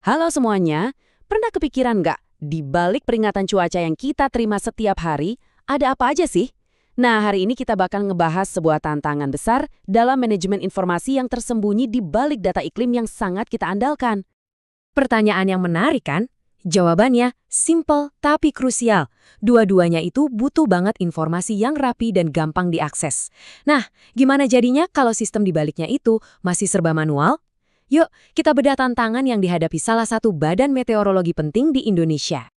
Halo semuanya, pernah kepikiran nggak di balik peringatan cuaca yang kita terima setiap hari, ada apa aja sih? Nah, hari ini kita bakal ngebahas sebuah tantangan besar dalam manajemen informasi yang tersembunyi di balik data iklim yang sangat kita andalkan. Pertanyaan yang menarik kan? Jawabannya simple tapi krusial. Dua-duanya itu butuh banget informasi yang rapi dan gampang diakses. Nah, gimana jadinya kalau sistem dibaliknya itu masih serba manual? Yuk, kita bedah tantangan yang dihadapi salah satu badan meteorologi penting di Indonesia.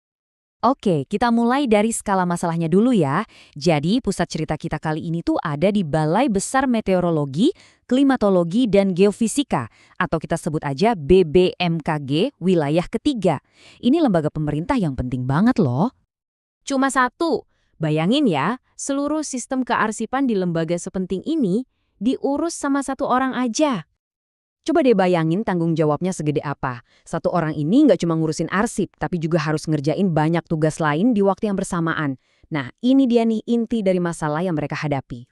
Oke, kita mulai dari skala masalahnya dulu ya. Jadi, pusat cerita kita kali ini tuh ada di Balai Besar Meteorologi, Klimatologi, dan Geofisika, atau kita sebut aja BBMKG Wilayah Ketiga. Ini lembaga pemerintah yang penting banget loh. Cuma satu, bayangin ya, seluruh sistem kearsipan di lembaga sepenting ini diurus sama satu orang aja. Coba deh bayangin tanggung jawabnya segede apa. Satu orang ini nggak cuma ngurusin arsip, tapi juga harus ngerjain banyak tugas lain di waktu yang bersamaan. Nah, ini dia nih inti dari masalah yang mereka hadapi.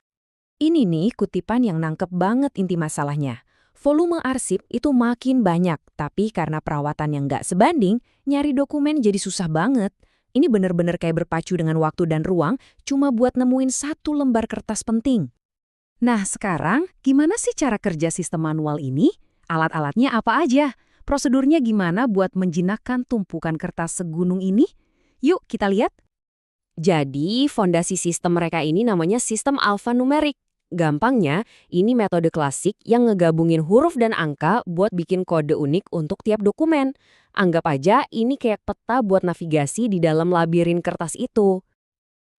Ini nih kutipan yang nangkep banget inti masalahnya. Volume arsip itu makin banyak, tapi karena perawatan yang nggak sebanding, nyari dokumen jadi susah banget. Ini bener-bener kayak berpacu dengan waktu dan ruang, cuma buat nemuin satu lembar kertas penting. Nah, sekarang gimana sih cara kerja sistem manual ini? Alat-alatnya apa aja? Prosedurnya gimana buat menjinakkan tumpukan kertas segunung ini? Yuk, kita lihat. Jadi, fondasi sistem mereka ini namanya sistem alfanumerik. Gampangnya, ini metode klasik yang ngegabungin huruf dan angka buat bikin kode unik untuk tiap dokumen. Anggap aja ini kayak peta buat navigasi di dalam labirin kertas itu.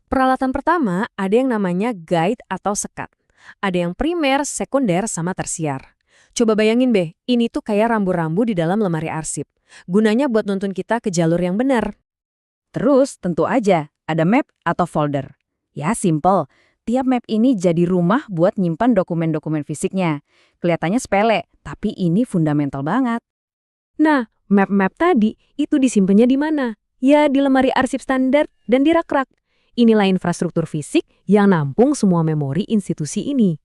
Peralatan pertama ada yang namanya guide atau sekat. Ada yang primer, sekunder, sama tersier. Coba bayangin Be, ini tuh kayak rambu-rambu di dalam lemari arsip. Gunanya buat nuntun kita ke jalur yang benar. Terus tentu aja ada map atau folder. Ya simple, tiap map ini jadi rumah buat nyimpan dokumen-dokumen fisiknya. Kelihatannya sepele, tapi ini fundamental banget. Nah, map-map tadi itu disimpannya di mana? Ya di lemari arsip standar dan di rak-rak. Inilah infrastruktur fisik yang nampung semua memori institusi ini.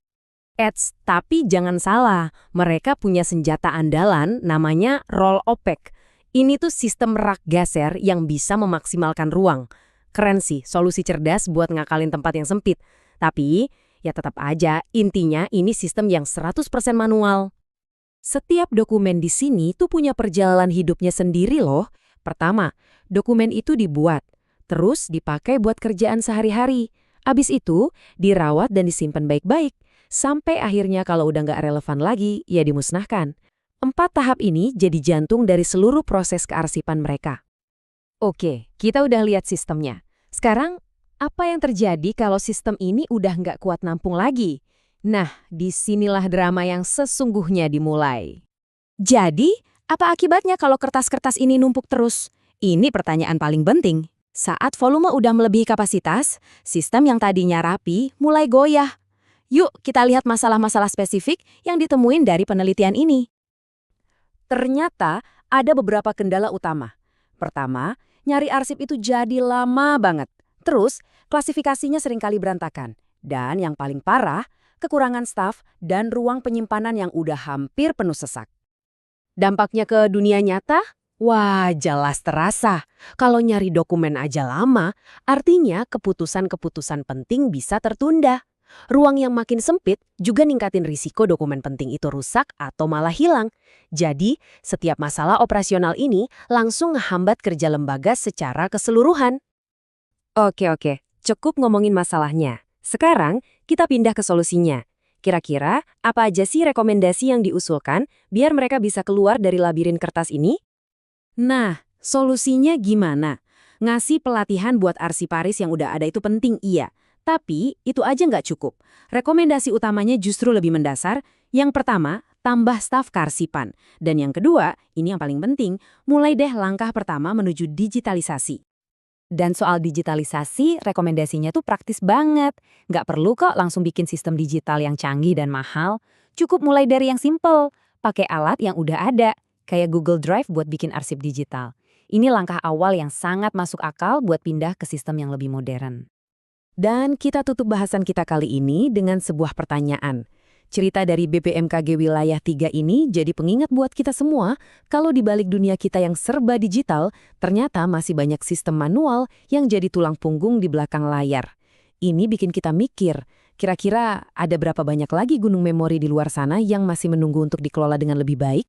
Tapi jangan salah, mereka punya senjata andalan namanya roll opaque. Ini tuh sistem rak geser yang bisa memaksimalkan ruang. Keren sih, solusi cerdas buat ngakalin tempat yang sempit. Tapi, ya tetap aja, intinya ini sistem yang 100% manual. Setiap dokumen di sini tuh punya perjalanan hidupnya sendiri loh. Pertama, dokumen itu dibuat, terus dipakai buat kerjaan sehari-hari. Abis itu, dirawat dan disimpan baik-baik. Sampai akhirnya kalau udah nggak relevan lagi, ya dimusnahkan. 4 tahap ini jadi jantung dari seluruh proses kearsipan mereka. Oke, kita udah lihat sistemnya. Sekarang, apa yang terjadi kalau sistem ini udah nggak kuat nampung lagi? Nah, disinilah drama yang sesungguhnya dimulai. Jadi, apa akibatnya kalau kertas-kertas ini numpuk terus? Ini pertanyaan paling penting. Saat volume udah melebihi kapasitas, sistem yang tadinya rapi mulai goyah. Yuk kita lihat masalah-masalah spesifik yang ditemuin dari penelitian ini. Ternyata ada beberapa kendala utama. Pertama, nyari arsip itu jadi lama banget. Terus, klasifikasinya seringkali berantakan. Dan yang paling parah, kekurangan staf dan ruang penyimpanan yang udah hampir penuh sesak. Dampaknya ke dunia nyata? Wah, jelas terasa. Kalau nyari dokumen aja lama, artinya keputusan-keputusan penting bisa tertunda. Ruang yang makin sempit juga ningkatin risiko dokumen penting itu rusak atau malah hilang. Jadi, setiap masalah operasional ini langsung ngehambat kerja lembaga secara keseluruhan. Oke, cukup ngomongin masalahnya. Sekarang, kita pindah ke solusinya. Kira-kira, apa aja sih rekomendasi yang diusulkan biar mereka bisa keluar dari labirin kertas ini? Nah, solusinya gimana? Ngasih pelatihan buat arsiparis yang udah ada itu penting, iya. Tapi, itu aja nggak cukup. Rekomendasi utamanya justru lebih mendasar. Yang pertama, tambah staf kearsipan. Dan yang kedua, ini yang paling penting, mulai deh langkah pertama menuju digitalisasi. Dan soal digitalisasi, rekomendasinya tuh praktis banget. Nggak perlu kok langsung bikin sistem digital yang canggih dan mahal. Cukup mulai dari yang simple, pakai alat yang udah ada, kayak Google Drive buat bikin arsip digital. Ini langkah awal yang sangat masuk akal buat pindah ke sistem yang lebih modern. Dan kita tutup bahasan kita kali ini dengan sebuah pertanyaan. Cerita dari BPMKG Wilayah 3 ini jadi pengingat buat kita semua kalau di balik dunia kita yang serba digital, ternyata masih banyak sistem manual yang jadi tulang punggung di belakang layar. Ini bikin kita mikir, kira-kira ada berapa banyak lagi gunung memori di luar sana yang masih menunggu untuk dikelola dengan lebih baik?